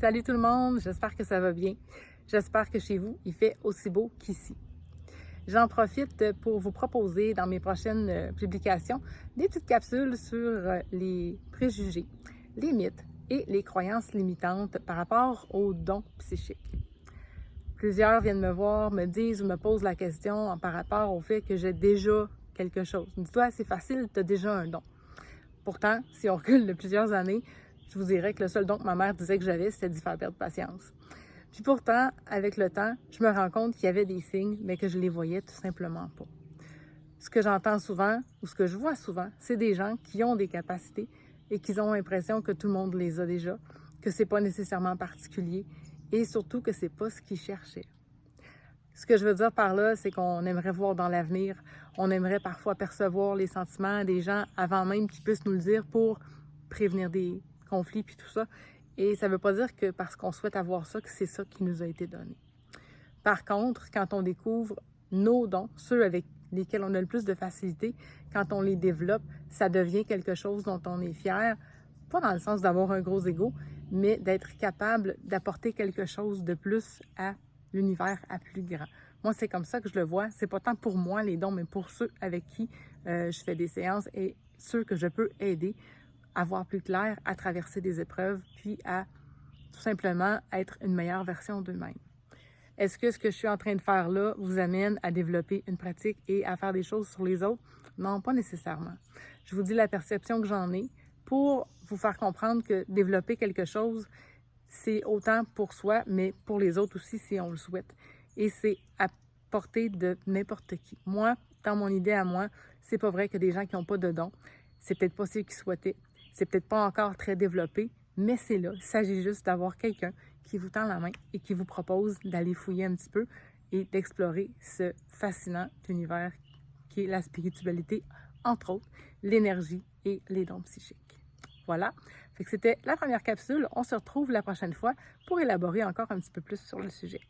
Salut tout le monde, j'espère que ça va bien. J'espère que chez vous, il fait aussi beau qu'ici. J'en profite pour vous proposer dans mes prochaines publications des petites capsules sur les préjugés, les mythes et les croyances limitantes par rapport aux dons psychiques. Plusieurs viennent me voir, me disent ou me posent la question par rapport au fait que j'ai déjà quelque chose. Dis-toi, c'est facile, tu as déjà un don. Pourtant, si on recule de plusieurs années, je vous dirais que le seul don que ma mère disait que j'avais, c'était d'y faire perdre patience. Puis pourtant, avec le temps, je me rends compte qu'il y avait des signes, mais que je les voyais tout simplement pas. Ce que j'entends souvent, ou ce que je vois souvent, c'est des gens qui ont des capacités et qui ont l'impression que tout le monde les a déjà, que c'est pas nécessairement particulier et surtout que c'est pas ce qu'ils cherchaient. Ce que je veux dire par là, c'est qu'on aimerait voir dans l'avenir, on aimerait parfois percevoir les sentiments des gens avant même qu'ils puissent nous le dire pour prévenir des conflits puis tout ça. Et ça ne veut pas dire que parce qu'on souhaite avoir ça, que c'est ça qui nous a été donné. Par contre, quand on découvre nos dons, ceux avec lesquels on a le plus de facilité, quand on les développe, ça devient quelque chose dont on est fier, pas dans le sens d'avoir un gros ego, mais d'être capable d'apporter quelque chose de plus à l'univers à plus grand. Moi, c'est comme ça que je le vois. C'est pas tant pour moi les dons, mais pour ceux avec qui je fais des séances et ceux que je peux aider à voir plus clair, à traverser des épreuves, puis à tout simplement être une meilleure version d'eux-mêmes. Est-ce que ce que je suis en train de faire là vous amène à développer une pratique et à faire des choses sur les autres? Non, pas nécessairement. Je vous dis la perception que j'en ai pour vous faire comprendre que développer quelque chose, c'est autant pour soi, mais pour les autres aussi si on le souhaite. Et c'est à portée de n'importe qui. Moi, dans mon idée à moi, c'est pas vrai que des gens qui n'ont pas de dons, c'est peut-être pas ce qu'ils souhaitaient, c'est peut-être pas encore très développé, mais c'est là. Il s'agit juste d'avoir quelqu'un qui vous tend la main et qui vous propose d'aller fouiller un petit peu et d'explorer ce fascinant univers qui est la spiritualité, entre autres, l'énergie et les dons psychiques. Voilà, fait que c'était la première capsule. On se retrouve la prochaine fois pour élaborer encore un petit peu plus sur le sujet.